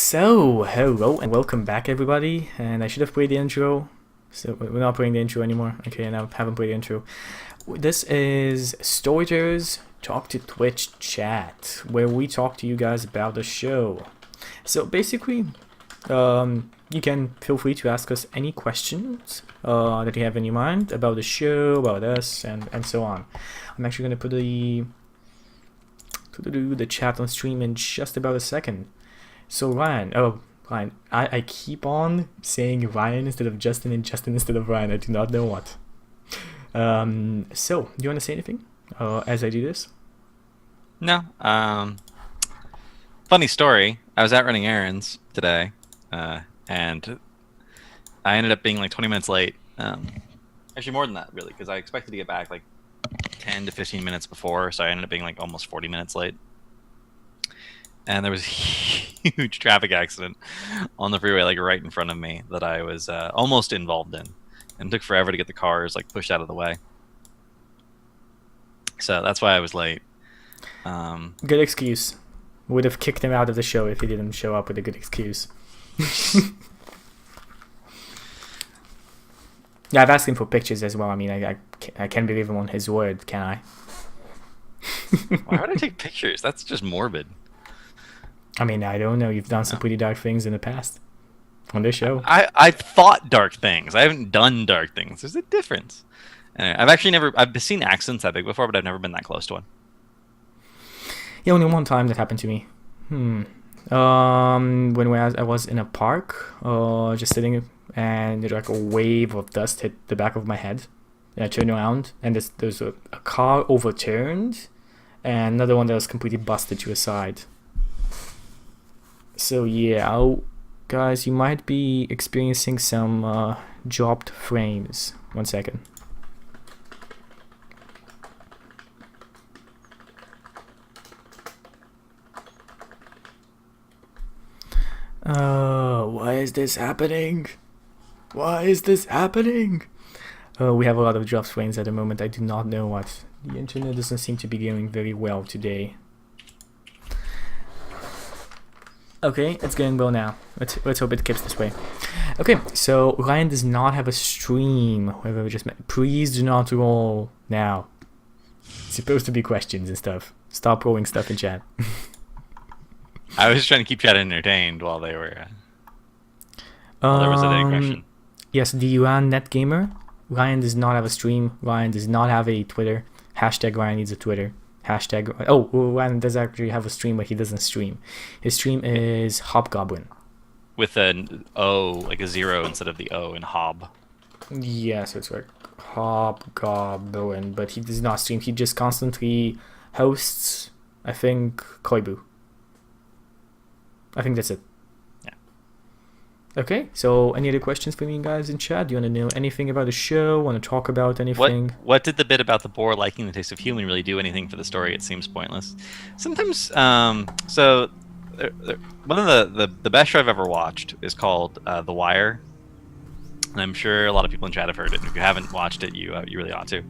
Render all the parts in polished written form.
So, hello and welcome back everybody, and I should have played the intro, so we're not playing the intro anymore. Okay, and I haven't played the intro. This is Storytellers Talk to Twitch chat, where we talk to you guys about the show. So basically, you can feel free to ask us any questions that you have in your mind about the show, about us, and so on. I'm actually going to put the chat on stream in just about a second. So Ryan, I keep on saying Ryan instead of Justin and Justin instead of Ryan. I do not know what. So, do you want to say anything as I do this? No. Funny story. I was out running errands today, and I ended up being like 20 minutes late. Actually, more than that, really, because I expected to get back like 10 to 15 minutes before, so I ended up being like almost 40 minutes late. And there was a huge traffic accident on the freeway, like right in front of me, that I was almost involved in, and it took forever to get the cars like pushed out of the way. So that's why I was late. Good excuse. Would have kicked him out of the show if he didn't show up with a good excuse. Yeah, I've asked him for pictures as well. I mean, I can't believe him on his word, can I? Why would I take pictures? That's just morbid. I mean, I don't know. You've done some pretty dark things in the past on this show. I've thought dark things. I haven't done dark things. There's a difference. Anyway, I've seen accidents that big before, but I've never been that close to one. Yeah, only one time that happened to me. When I was in a park, just sitting, and like a wave of dust hit the back of my head, and I turned around, and there's a car overturned, and another one that was completely busted to a side. So yeah, guys, you might be experiencing some dropped frames. 1 second. Why is this happening? Why is this happening? We have a lot of dropped frames at the moment. I do not know what. The internet doesn't seem to be going very well today. Okay, it's going well now. Let's hope it keeps this way. Okay, so Ryan does not have a stream. Whoever we just met. Please do not roll now. It's supposed to be questions and stuff. Stop rolling stuff in chat. I was trying to keep chat entertained while they were. While there was a question. Yes, the Iran Net Gamer. Ryan does not have a stream. Ryan does not have a Twitter. Hashtag Ryan needs a Twitter. Hashtag. Oh, Ryan does actually have a stream, but he doesn't stream. His stream is Hobgoblin. With an O, like a 0 instead of the O in Hob. Yeah, so it's like Hobgoblin, but he does not stream. He just constantly hosts, I think, Koibu. I think that's it. Yeah. Okay, so any other questions for me, guys, in chat? Do you want to know anything about the show? Want to talk about anything? What did the bit about the boar liking the taste of human really do anything for the story? It seems pointless. Sometimes, so one of the best show I've ever watched is called The Wire, and I'm sure a lot of people in chat have heard it. And if you haven't watched it, you really ought to.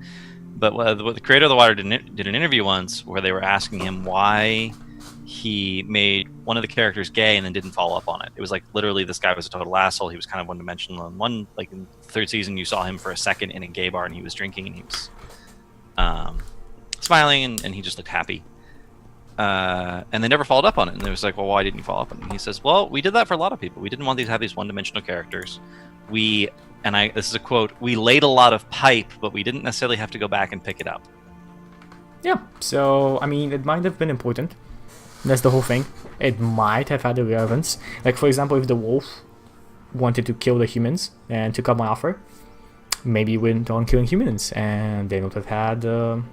But the creator of The Wire did an interview once where they were asking him why he made one of the characters gay and then didn't follow up on it. It was like literally this guy was a total asshole. He was kind of one-dimensional. And like in the third season, you saw him for a second in a gay bar and he was drinking and he was smiling and he just looked happy. And they never followed up on it. And it was like, well, why didn't you follow up on it? And he says, well, we did that for a lot of people. We didn't want these to have these one-dimensional characters. This is a quote, we laid a lot of pipe, but we didn't necessarily have to go back and pick it up. Yeah, so, I mean, it might have been important. That's the whole thing. It might have had a relevance. Like, for example, if the wolf wanted to kill the humans and took up my offer, maybe he went on killing humans, and they would have had a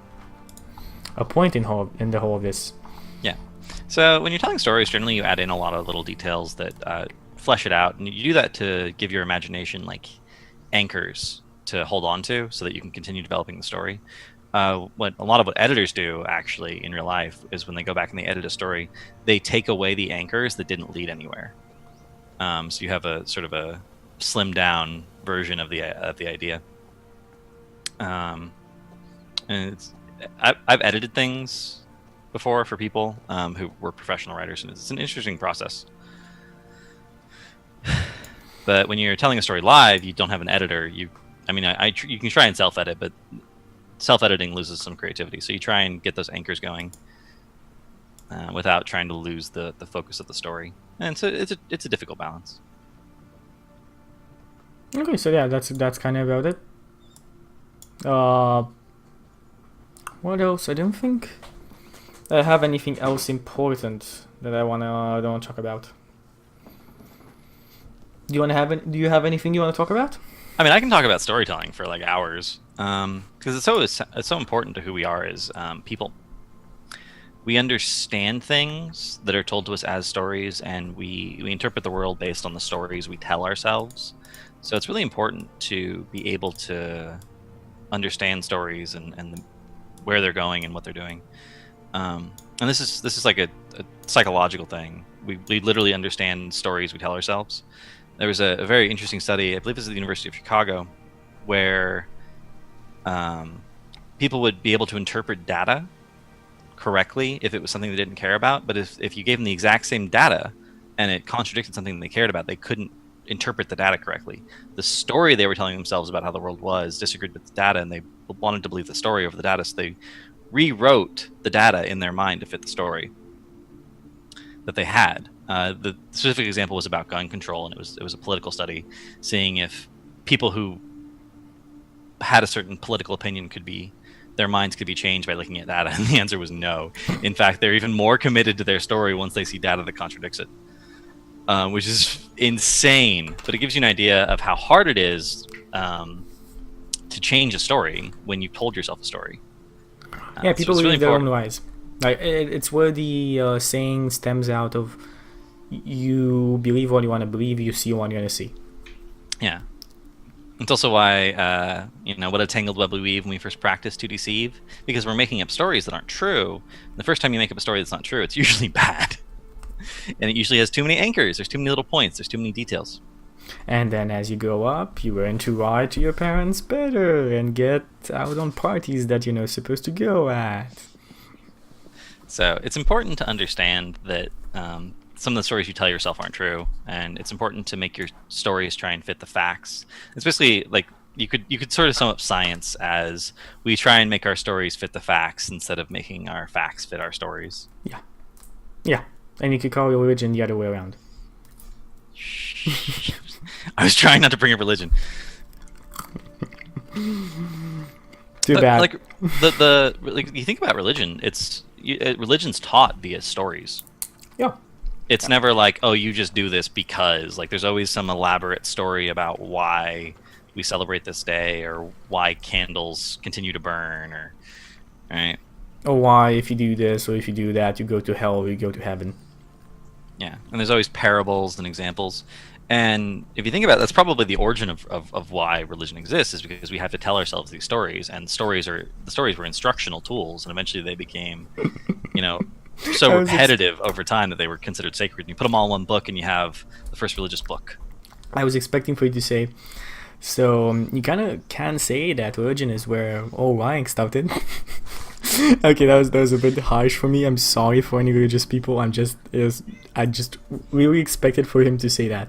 point in the whole of this. Yeah. So when you're telling stories, generally you add in a lot of little details that flesh it out, and you do that to give your imagination like anchors to hold on to, so that you can continue developing the story. What a lot of what editors do actually in real life is when they go back and they edit a story, they take away the anchors that didn't lead anywhere. So you have a sort of a slimmed down version of the idea. And I've edited things before for people who were professional writers, and it's an interesting process. But when you're telling a story live, you don't have an editor. You can try and self-edit, but self-editing loses some creativity. So you try and get those anchors going without trying to lose the focus of the story. And so it's a difficult balance. Okay, so yeah, that's kind of about it. What else? I don't think I have anything else important that I don't wanna talk about. Do you have anything you want to talk about? I mean, I can talk about storytelling for like hours, because it's so important to who we are as people. We understand things that are told to us as stories, and we interpret the world based on the stories we tell ourselves. So it's really important to be able to understand stories and where they're going and what they're doing. And this is like a psychological thing. We literally understand stories we tell ourselves. There was a very interesting study, I believe it was at the University of Chicago, where people would be able to interpret data correctly if it was something they didn't care about. But if you gave them the exact same data and it contradicted something they cared about, they couldn't interpret the data correctly. The story they were telling themselves about how the world was disagreed with the data, and they wanted to believe the story over the data, so they rewrote the data in their mind to fit the story that they had. The specific example was about gun control, and it was a political study, seeing if people who had a certain political opinion their minds could be changed by looking at data, and the answer was no. In fact, they're even more committed to their story once they see data that contradicts it, which is insane. But it gives you an idea of how hard it is to change a story when you've told yourself a story. Yeah, people live their own lives. Like it's where the saying stems out of: you believe what you want to believe, you see what you want to see. Yeah. It's also why, what a tangled web we weave when we first practice to deceive, because we're making up stories that aren't true. And the first time you make up a story that's not true, it's usually bad. And it usually has too many anchors, there's too many little points, there's too many details. And then as you grow up, you learn to lie to your parents better and get out on parties that you're not supposed to go at. So it's important to understand that some of the stories you tell yourself aren't true, and it's important to make your stories try and fit the facts. It's basically like you could sort of sum up science as we try and make our stories fit the facts instead of making our facts fit our stories. Yeah, and you could call your religion the other way around. I was trying not to bring up religion. Too bad. Like you think about religion, religion's taught via stories. Yeah. It's never like, oh, you just do this because. Like, there's always some elaborate story about why we celebrate this day, or why candles continue to burn, or right. Or why, if you do this or if you do that, you go to hell or you go to heaven. Yeah, and there's always parables and examples. And if you think about it, that's probably the origin of why religion exists, is because we have to tell ourselves these stories, and the stories were instructional tools, and eventually they became, so repetitive over time that they were considered sacred. And you put them all in one book, and you have the first religious book. I was expecting for you to say, so you kind of can say that religion is where all lying started. Okay, that was a bit harsh for me. I'm sorry for any religious people. I just really expected for him to say that.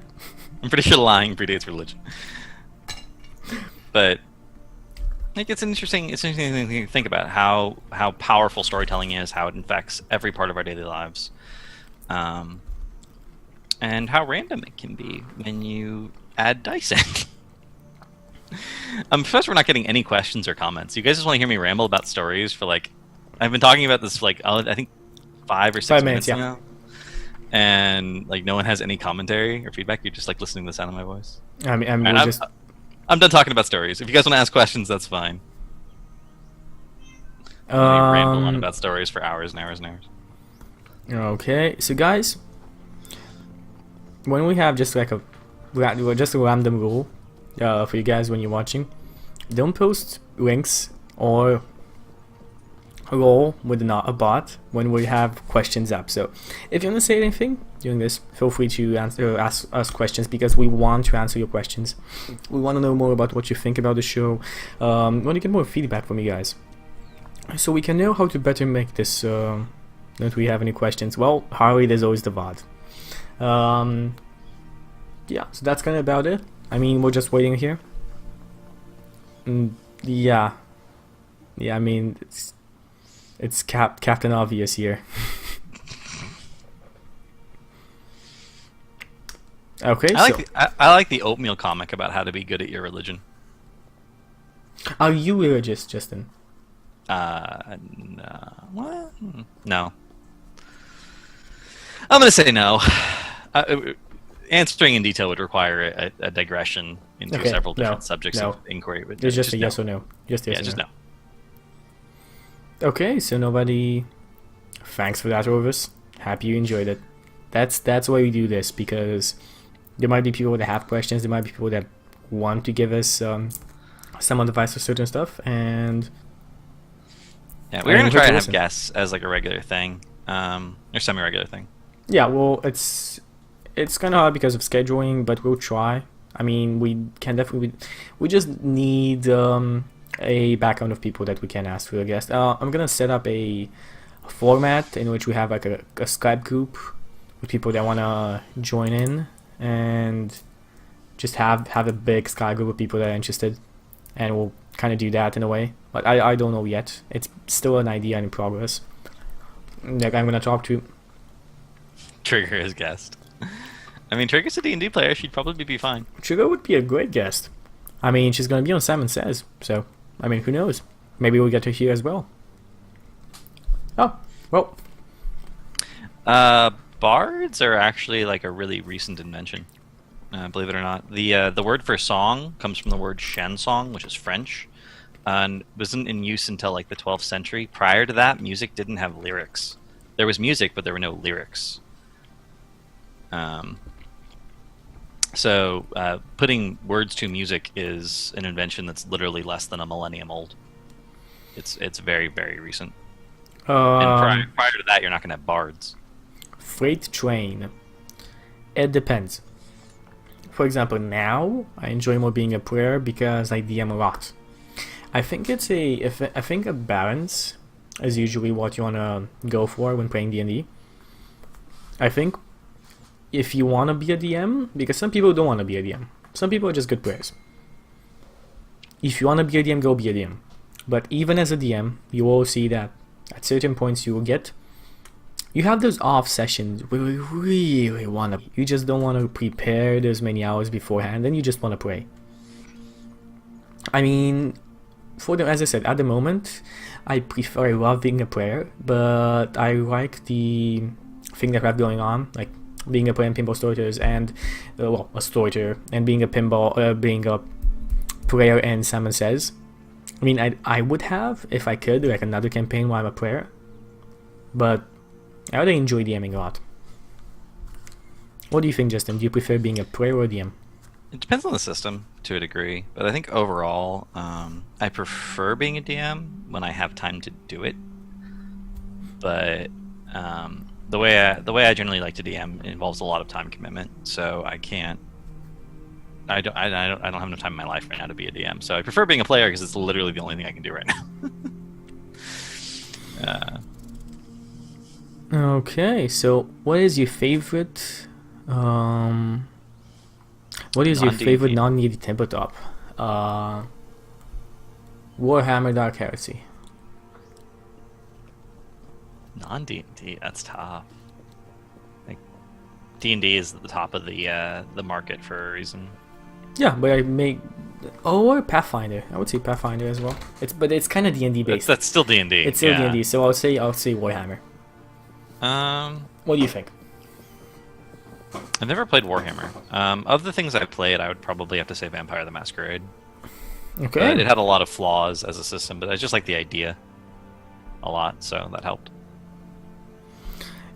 I'm pretty sure lying predates religion. But like, it's an interesting thing to think about how powerful storytelling is, how it infects every part of our daily lives, and how random it can be when you add dice in. First, we're not getting any questions or comments. You guys just want to hear me ramble about stories for I've been talking about this for I think 5 or 6 minutes now, and no one has any commentary or feedback. You're just listening to the sound of my voice. I'm done talking about stories. If you guys want to ask questions, that's fine. I ramble on about stories for hours and hours and hours. Okay, so guys, when we have just a random rule for you guys when you're watching, don't post links or roll with a bot when we have questions up. So if you want to say anything during this, feel free to ask us questions, because we want to answer your questions. We want to know more about what you think about the show. We want to get more feedback from you guys, so we can know how to better make this. Don't we have any questions? Well, Harley, there's always the VOD. yeah, so that's kind of about it. I mean, we're just waiting here. Yeah, yeah. I mean, it's Captain Obvious here. Okay, I like the oatmeal comic about how to be good at your religion. Are you religious, Justin? No. What? No. I'm gonna say no. Answering in detail would require a digression into several different subjects of inquiry. But there's just a yes or no. Just yes or just no. no. Okay, so nobody. Thanks for that, Orvis. Happy you enjoyed it. That's why we do this, because there might be people that have questions. There might be people that want to give us some advice for certain stuff, and yeah, we're gonna try and have guests as like a regular thing, or semi-regular thing. Yeah, well, it's kind of hard because of scheduling, but we'll try. I mean, we can definitely. We just need a background of people that we can ask for a guest. I'm gonna set up a format in which we have like a Skype group with people that wanna join in, and just have a big Skype group of people that are interested, and we'll kind of do that in a way. But I don't know yet. It's still an idea in progress. Like, I'm gonna talk to Trigger as guest. I mean, Trigger's a D&D player. She'd probably be fine. Trigger would be a great guest. I mean, she's gonna be on Simon Says, so I mean, who knows? Maybe we'll get her here as well. Oh, well. Bards are actually like a really recent invention. Believe it or not, the word for song comes from the word chanson, which is French, and wasn't in use until like the 12th century. Prior to that, music didn't have lyrics. There was music, but there were no lyrics. So putting words to music is an invention that's literally less than a millennium old. It's very, very recent. And prior to that, you're not going to have bards. Freight train. It depends. For example, now I enjoy more being a player because I DM a lot. I think I think a balance is usually what you wanna go for when playing D&D. I think if you wanna be a DM, because some people don't wanna be a DM. Some people are just good players. If you wanna be a DM, go be a DM. But even as a DM, you will see that at certain points you have those off sessions where you really wanna. You just don't wanna prepare those many hours beforehand, and you just wanna play. I mean, as I said, at the moment, I love being a player, but I like the thing that we have going on, like being a player in Pinball Storytellers and a storyteller, and being a player in Simon Says. I mean, I would have, if I could, like another campaign while I'm a player, but I really enjoy DMing a lot. What do you think, Justin? Do you prefer being a player or a DM? It depends on the system to a degree, but I think overall, I prefer being a DM when I have time to do it. But the way I generally like to DM involves a lot of time commitment, so I can't. I don't have enough time in my life right now to be a DM. So I prefer being a player because it's literally the only thing I can do right now. Okay, so what is your favorite? What is your favorite non-D&D tabletop? Warhammer Dark Heresy. Non-D&D, that's tough. Like D&D is at the top of the market for a reason. Yeah, but or Pathfinder. I would say Pathfinder as well. But it's kind of D&D based. That's still D&D. It's still D&D, so I'll say Warhammer. What do you think? I've never played Warhammer. Of the things I've played, I would probably have to say Vampire the Masquerade. Okay. It had a lot of flaws as a system, but I just like the idea a lot, so that helped.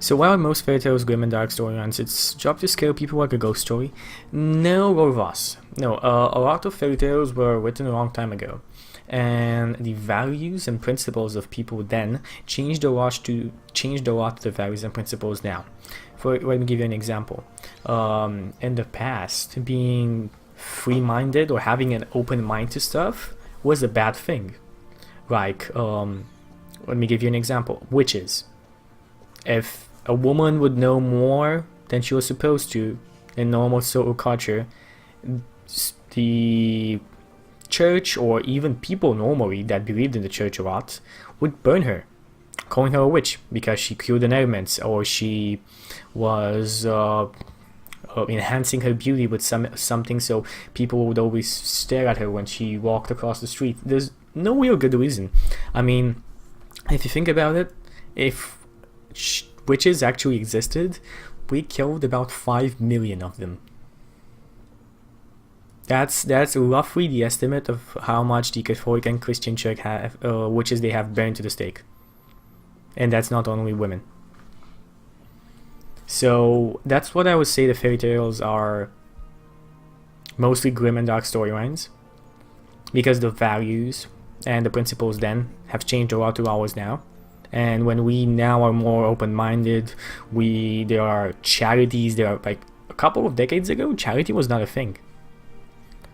So while most fairy tales, grim and dark storylines, it's job to scare people like a ghost story, no, Rorvas. No, a lot of fairy tales were written a long time ago, and the values and principles of people then changed a lot to the values and principles now. Let me give you an example. In the past, being free-minded or having an open mind to stuff was a bad thing. Like, let me give you an example. Witches. If a woman would know more than she was supposed to, in normal social culture, the church or even people normally that believed in the church a lot would burn her, calling her a witch because she killed an elements, or she was enhancing her beauty with something, so people would always stare at her when she walked across the street. There's no real good reason. I mean, if you think about it, if witches actually existed, we killed about 5 million of them. That's roughly the estimate of how much the Catholic and Christian Church have witches they have burned to the stake, and that's not only women. So that's what I would say. The fairy tales are mostly grim and dark storylines, because the values and the principles then have changed a lot to ours now. And when we now are more open-minded, there are charities. There are, like, a couple of decades ago, charity was not a thing.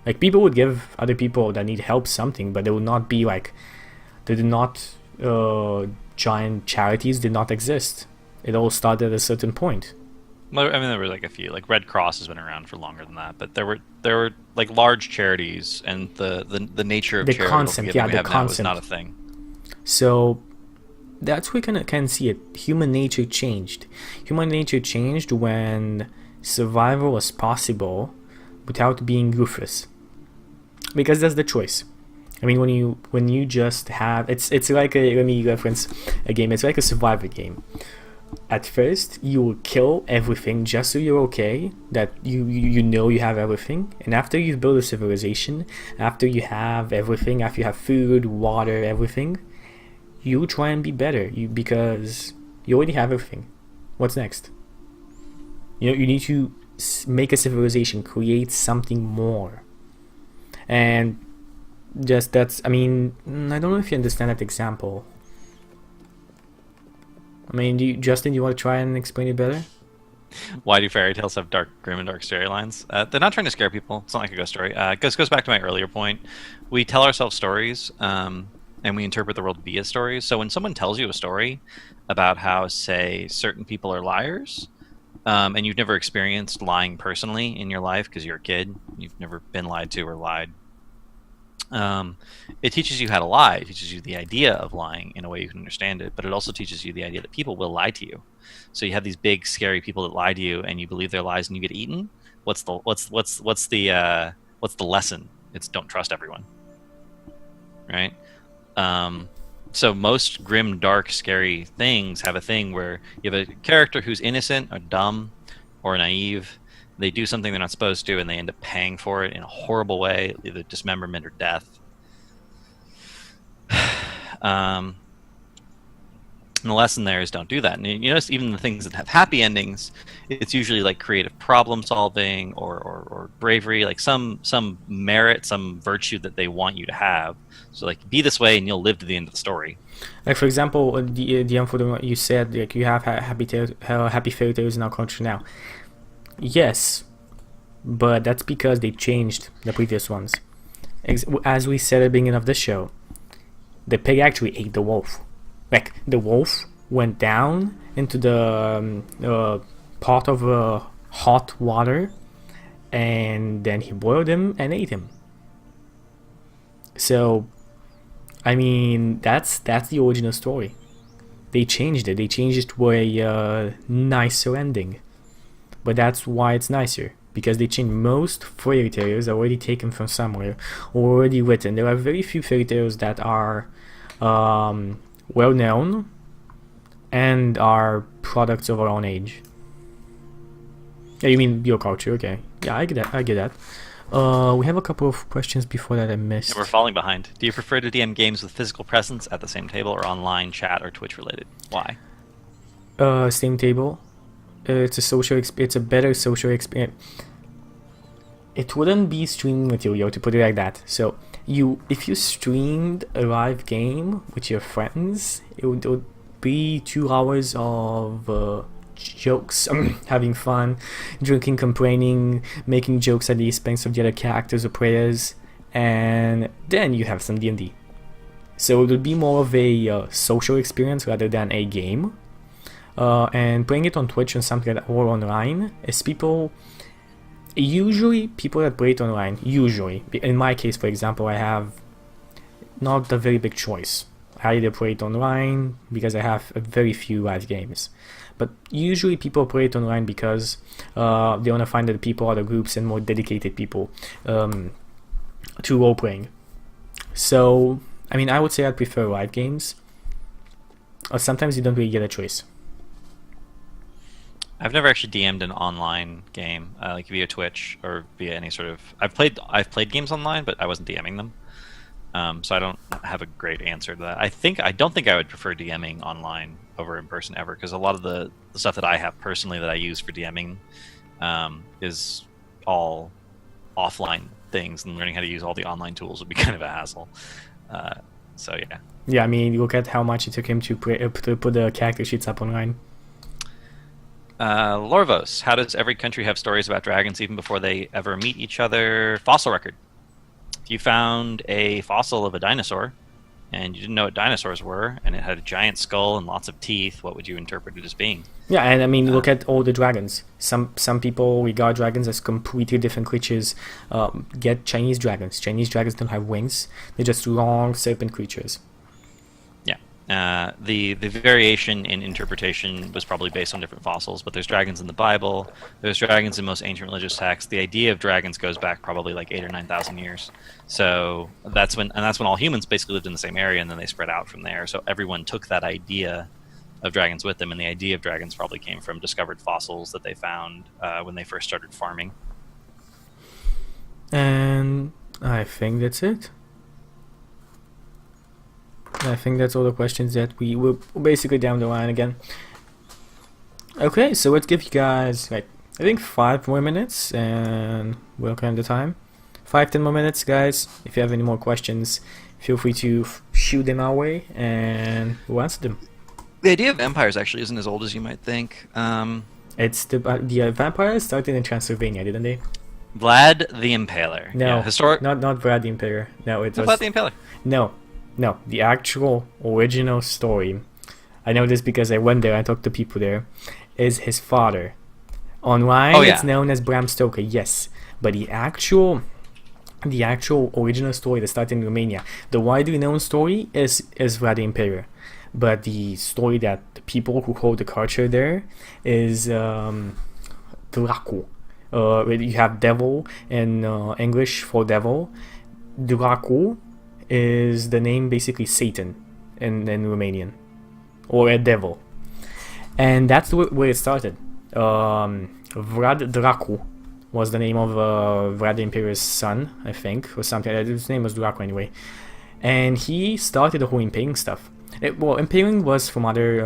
Like, people would give other people that need help something, but they would not be like, they did not, giant charities did not exist. It all started at a certain point. Well, I mean, there were like a few, like Red Cross has been around for longer than that, but there were like large charities, and the nature of charitable concept, giving yeah, we the have concept now is not a thing. So that's where we can see it. Human nature changed. Human nature changed when survival was possible without being ruthless, because that's the choice. I mean, when you just have, it's like let me reference a game. It's like a survival game. At first, you will kill everything just so you're okay, that you know you have everything. And after you've built a civilization, after you have everything, after you have food, water, everything, you try and be better. Because you already have everything. What's next? You need to make a civilization, create something more. And just that's, I mean, I don't know if you understand that example. I mean, Justin, do you want to try and explain it better? Why do fairy tales have grim and dark storylines? They're not trying to scare people. It's not like a ghost story. It goes back to my earlier point. We tell ourselves stories, and we interpret the world via stories. So when someone tells you a story about how, say, certain people are liars, and you've never experienced lying personally in your life because you're a kid, you've never been lied to or lied, it teaches you how to lie. It teaches you the idea of lying in a way you can understand it, but it also teaches you the idea that people will lie to you. So you have these big scary people that lie to you, and you believe their lies, and you get eaten. What's the lesson? It's don't trust everyone, right? So most grim, dark, scary things have a thing where you have a character who's innocent or dumb or naive. They do something they're not supposed to, and they end up paying for it in a horrible way, either dismemberment or death. And the lesson there is don't do that. And you notice even the things that have happy endings, it's usually like creative problem solving or bravery, like some merit, some virtue that they want you to have. So like, be this way and you'll live to the end of the story. Like, for example, the you said, like, you have happy fairy tales in our culture now. Yes, but that's because they changed the previous ones. As we said at the beginning of the show, the pig actually ate the wolf. Like, the wolf went down into the pot of hot water, and then he boiled him and ate him. So, I mean, that's the original story. They changed it. They changed it to a nicer ending. But that's why it's nicer, because they changed. Most fairy tales are already taken from somewhere, or already written. There are very few fairy tales that are well known and are products of our own age. Yeah, you mean your culture? Okay, yeah, I get that. We have a couple of questions before that I missed. Yeah, we're falling behind. Do you prefer to DM games with physical presence at the same table, or online, chat, or Twitch related? Why? Same table. It's a better social experience. It wouldn't be streaming material, to put it like that. So if you streamed a live game with your friends, it would be 2 hours of jokes, having fun, drinking, complaining, making jokes at the expense of the other characters or players, and then you have some D&D. So it would be more of a social experience rather than a game. And playing it on Twitch and something like that, or online, is people Usually, people that play it online, usually, in my case, for example, I have not a very big choice. I either play it online because I have a very few live games. But usually people play it online because they want to find other people, other groups, and more dedicated people to role playing. So, I mean, I would say I'd prefer live games. Or sometimes you don't really get a choice. I've never actually DM'd an online game, like via Twitch or via any sort of. I've played games online, but I wasn't DMing them. So I don't have a great answer to that. I don't think I would prefer DMing online over in person ever, because a lot of the stuff that I have personally that I use for DMing is all offline things, and learning how to use all the online tools would be kind of a hassle. So yeah. Yeah, I mean, look at how much it took him to put the character sheets up online. Lorvos, how does every country have stories about dragons even before they ever meet each other? Fossil record. If you found a fossil of a dinosaur and you didn't know what dinosaurs were, and it had a giant skull and lots of teeth, what would you interpret it as being? Yeah, and I mean, look at all the dragons. Some people regard dragons as completely different creatures. Get Chinese dragons. Chinese dragons don't have wings. They're just long serpent creatures. The variation in interpretation was probably based on different fossils, but there's dragons in the Bible, there's dragons in most ancient religious texts. The idea of dragons goes back probably like 8,000 or 9,000 years. So that's when all humans basically lived in the same area, and then they spread out from there. So everyone took that idea of dragons with them, and the idea of dragons probably came from discovered fossils that they found when they first started farming. And I think that's it. I think that's all the questions that we were basically down the line again. Okay, so let's give you guys like I think 5 more minutes and we'll count the time. 5-10 more minutes, guys. If you have any more questions, feel free to shoot them our way and we'll answer them. The idea of empires actually isn't as old as you might think. It's the vampires started in Transylvania, didn't they? Vlad the Impaler. No, yeah, not Vlad the Impaler. No, it was Vlad the Impaler. No, the actual original story, I know this because I went there, I talked to people there, is his father. Online, it's known as Bram Stoker, yes. But the actual original story that started in Romania, the widely known story is Vlad the Impaler. But the story that the people who hold the culture there is Dracu. You have devil in English for devil. Dracu is the name basically Satan in Romanian, or a devil, and that's where it started. Vlad Dracu was the name of Vlad the Impaler's son, I think, or something. His name was Dracu anyway, and he started the whole impaling stuff. Impaling was from other,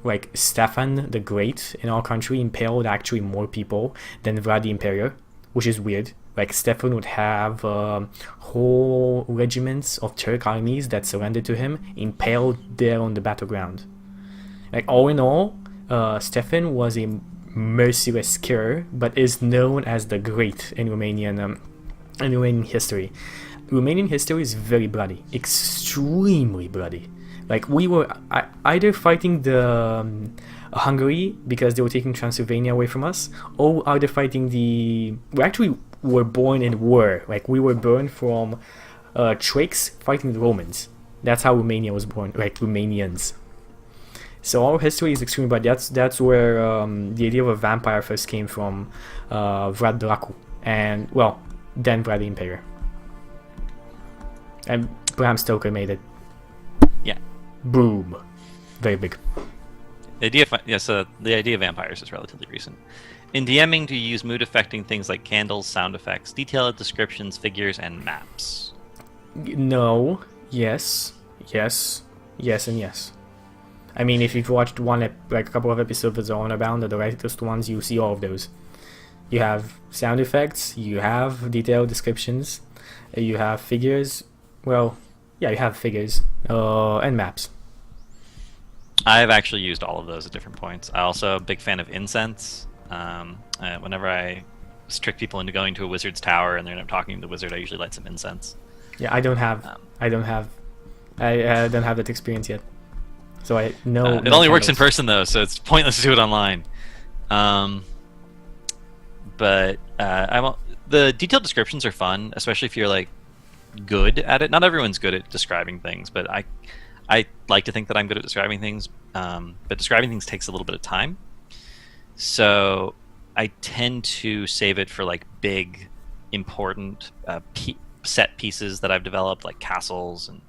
like Stefan the Great in our country impaled actually more people than Vlad the Impaler, which is weird. Like Stefan would have whole regiments of Turk armies that surrendered to him impaled there on the battleground. Like all in all, Stefan was a merciless killer, but is known as the Great in Romanian history. Romanian history is very bloody, extremely bloody. Like we were either fighting the Hungary because they were taking Transylvania away from us, or either fighting we actually were born in war. Like we were born from Thrakes fighting the Romans. That's how Romania was born, like Romanians. So our history is extremely bad. That's where the idea of a vampire first came from, Vlad Dracu, and then Vlad the Impaler, and Bram Stoker made it. Yeah. Boom. Very big. The idea of vampires is relatively recent. In DMing, do you use mood affecting things like candles, sound effects, detailed descriptions, figures, and maps? No. Yes, and yes. I mean, if you've watched a couple of episodes of Honor Bound, or the latest ones, you see all of those. You have sound effects, you have detailed descriptions, you have figures. You have figures and maps. I've actually used all of those at different points. I'm also a big fan of incense. Whenever I trick people into going to a wizard's tower and they end up talking to the wizard, I usually light some incense. Yeah, I don't have that experience yet, so I know. It only works in person though, so it's pointless to do it online. but the detailed descriptions are fun, especially if you're like good at it. Not everyone's good at describing things, but I like to think that I'm good at describing things. But describing things takes a little bit of time, so I tend to save it for like big, important set pieces that I've developed, like castles and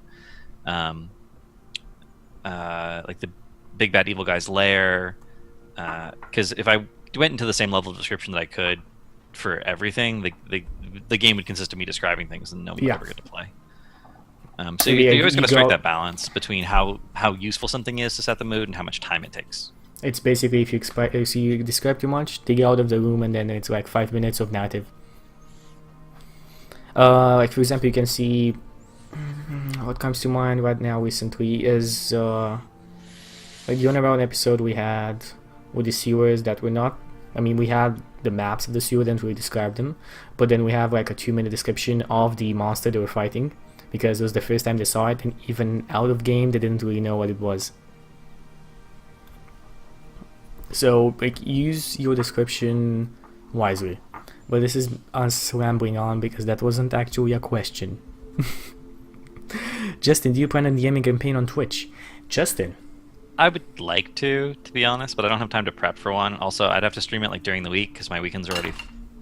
like the big bad evil guy's lair. Because if I went into the same level of description that I could for everything, the game would consist of me describing things and no one would ever get to play. So you always got to strike that balance between how useful something is to set the mood and how much time it takes. It's basically if you describe too much, they get out of the room and then it's like 5 minutes of narrative. Like for example, you can see what comes to mind right now recently is like the Unbound episode we had with the sewers that were not. I mean, we had the maps of the sewer, didn't really describe them, but then we have like a 2-minute description of the monster they were fighting, because it was the first time they saw it, and even out of game they didn't really know what it was. So like, use your description wisely. But this is us rambling on because that wasn't actually a question. Justin, do you plan on DMing campaign on Twitch? Justin, I would like to be honest, but I don't have time to prep for one. Also, I'd have to stream it like during the week because my weekends are already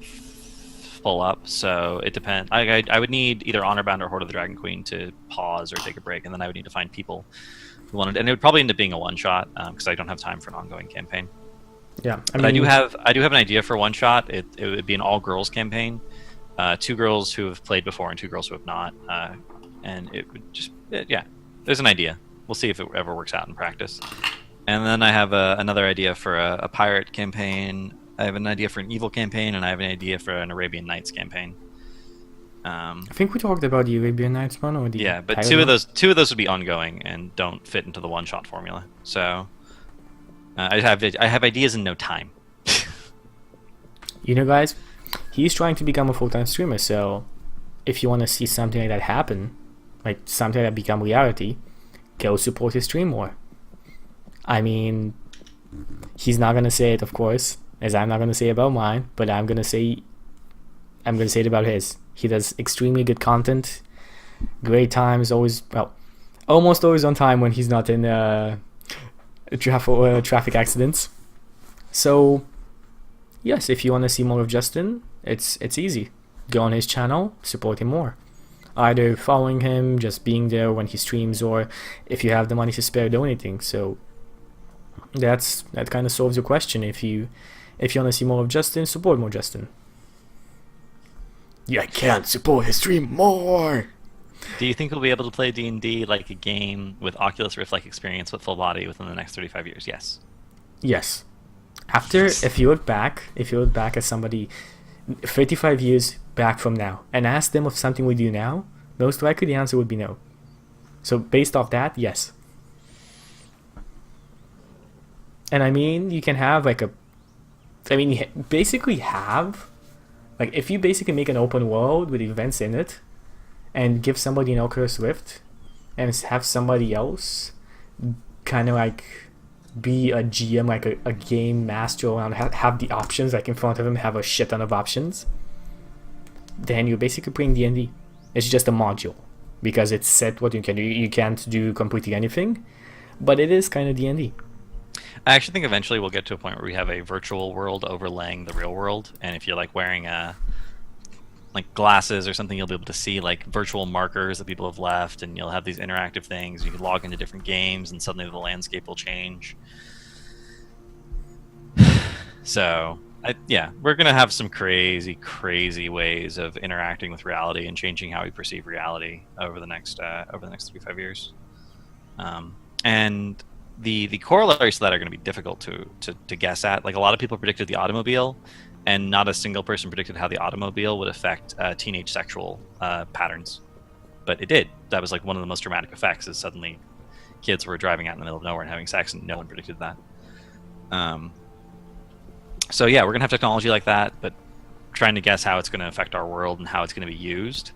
full up. So it depends. I would need either Honorbound or Horde of the Dragon Queen to pause or take a break, and then I would need to find people who wanted. And it would probably end up being a one shot because I don't have time for an ongoing campaign. Yeah, I do have an idea for one shot. It would be an all girls campaign, 2 girls who have played before and 2 girls who have not, and it would just there's an idea. We'll see if it ever works out in practice. And then I have another idea for a pirate campaign. I have an idea for an evil campaign, and I have an idea for an Arabian Nights campaign. I think we talked about the Arabian Nights one or the but two of those would be ongoing and don't fit into the one shot formula. So. I have ideas and no time. You know, guys, he's trying to become a full-time streamer, so if you want to see something like that happen, like something that become reality, go support his stream more. I mean, he's not gonna say it, of course, as I'm not gonna say about mine, but I'm gonna say it about his. He does extremely good content, great times, almost always on time when he's not in traffic accidents. So yes, if you want to see more of Justin, it's easy. Go on his channel, support him more, either following him, just being there when he streams, or if you have the money to spare, donating. So that kind of solves your question. If you want to see more of Justin, support more Justin. Yeah, I can't support his stream more. Do you think we'll be able to play D&D like a game with Oculus Rift-like experience with full body within the next 35 years? Yes. Yes. If you look back at somebody 35 years back from now and ask them of something we do now, most likely the answer would be no. So based off that, yes. And I mean, you can have if you basically make an open world with events in it, and give somebody an Oculus Rift and have somebody else kind of like be a GM, like a game master around, have the options like in front of him, have a shit ton of options, then you're basically playing D&D. It's just a module because it's set what you can do. You can't do completely anything, but it is kind of D&D. I actually think eventually we'll get to a point where we have a virtual world overlaying the real world, and if you're like wearing like glasses or something, you'll be able to see like virtual markers that people have left, and you'll have these interactive things. You can log into different games and suddenly the landscape will change. So we're gonna have some crazy ways of interacting with reality and changing how we perceive reality over the next 3-5 years. And the corollaries to that are going to be difficult to guess at. Like, a lot of people predicted the automobile, and not a single person predicted how the automobile would affect teenage sexual patterns. But it did. That was like one of the most dramatic effects, is suddenly kids were driving out in the middle of nowhere and having sex, and no one predicted that. So yeah, we're going to have technology like that, but trying to guess how it's going to affect our world and how it's going to be used,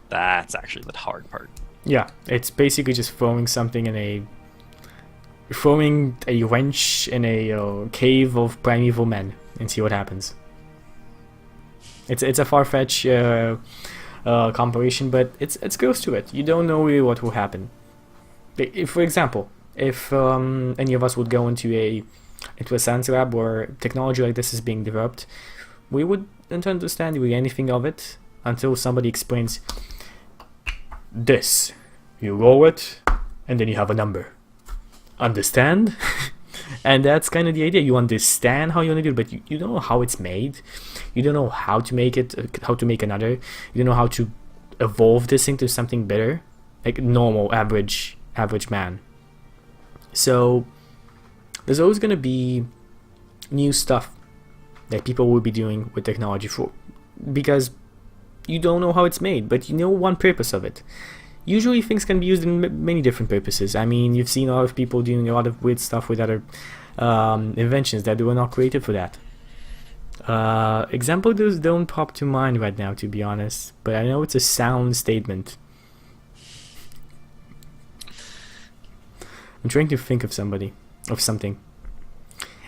that's actually the hard part. Yeah, it's basically just throwing a wrench in a cave of primeval men and see what happens. It's a far-fetched comparison, but it's close to it. You don't know really what will happen. If, for example, if any of us would go into a science lab where technology like this is being developed, we wouldn't understand really anything of it until somebody explains this. You roll it, and then you have a number. Understand? And that's kind of the idea. You understand how you want to do it, but you don't know how it's made. You don't know how to make it, how to make another. You don't know how to evolve this into something better, like normal, average man. So there's always going to be new stuff that people will be doing with technology because you don't know how it's made, but you know one purpose of it. Usually things can be used in many different purposes. I mean, you've seen a lot of people doing a lot of weird stuff with other inventions that were not created for that. Examples don't pop to mind right now, to be honest, but I know it's a sound statement. I'm trying to think of something.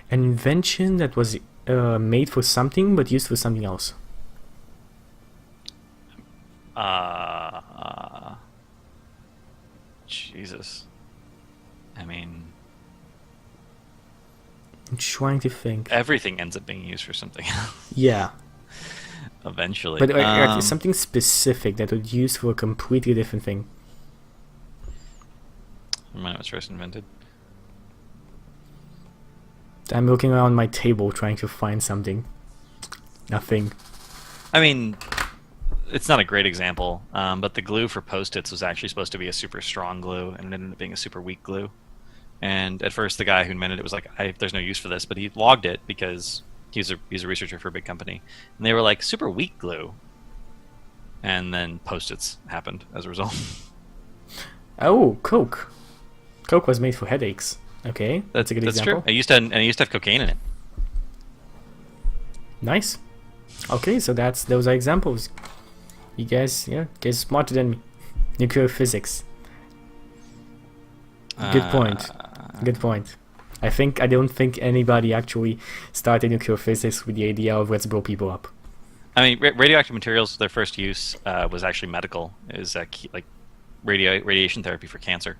An invention that was made for something but used for something else. Jesus. I mean, I'm trying to think. Everything ends up being used for something else. Yeah. Eventually. But something specific that was used for a completely different thing. When it was first invented. I'm looking around my table trying to find something. Nothing. I mean, it's not a great example, but the glue for Post-its was actually supposed to be a super strong glue, and it ended up being a super weak glue. And at first, the guy who invented it was like, "There's no use for this," but he logged it because he's a researcher for a big company, and they were like, "Super weak glue." And then Post-its happened as a result. Oh, Coke. Coke was made for headaches. Okay, that's a good example. That's true. It used to have cocaine in it. Nice. Okay, so those are examples. You guys smarter than me. Nuclear physics. Good point. Good point. I don't think anybody actually started nuclear physics with the idea of let's blow people up. I mean, radioactive materials, their first use was actually medical. It was like radiation therapy for cancer.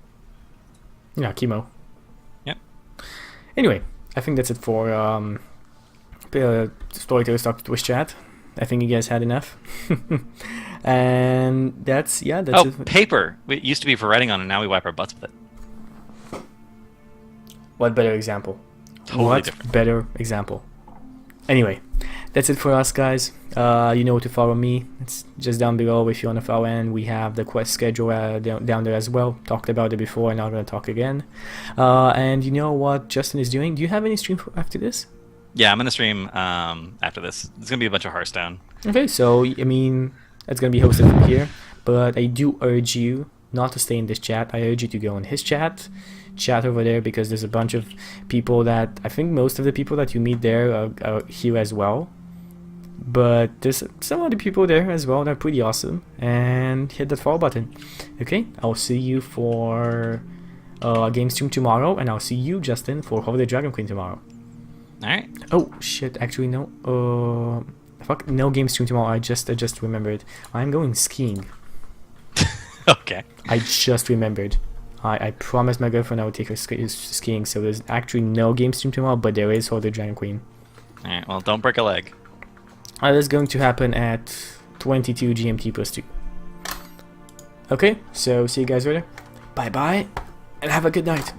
Yeah, chemo. Yep. Anyway, I think that's it for Storytellers Twitch chat. I think you guys had enough. And that's it. Paper. It used to be for writing on, and now we wipe our butts with it. What better example? Totally different. Better example? Anyway, that's it for us, guys. You know to follow me. It's just down below if you want to follow, and we have the quest schedule down there as well. Talked about it before, and I'm going to talk again. And you know what Justin is doing? Do you have any stream after this? Yeah, I'm going to stream after this. It's going to be a bunch of Hearthstone. Okay, so, I mean, it's going to be hosted from here, but I do urge you not to stay in this chat. I urge you to go in his chat over there, because there's a bunch of people that, I think most of the people that you meet there are here as well. But there's some other people there as well that are pretty awesome, and hit that follow button. Okay, I'll see you for game stream tomorrow, and I'll see you, Justin, for Hover the Dragon Queen tomorrow. Alright. Oh shit, actually no. Fuck, no game stream tomorrow. I just remembered. I'm going skiing. Okay. I just remembered. I promised my girlfriend I would take her skiing, so there's actually no game stream tomorrow, but there is Hover the Dragon Queen. Alright, well, don't break a leg. That is going to happen at 22 GMT plus 2. Okay, so see you guys later. Bye bye, and have a good night.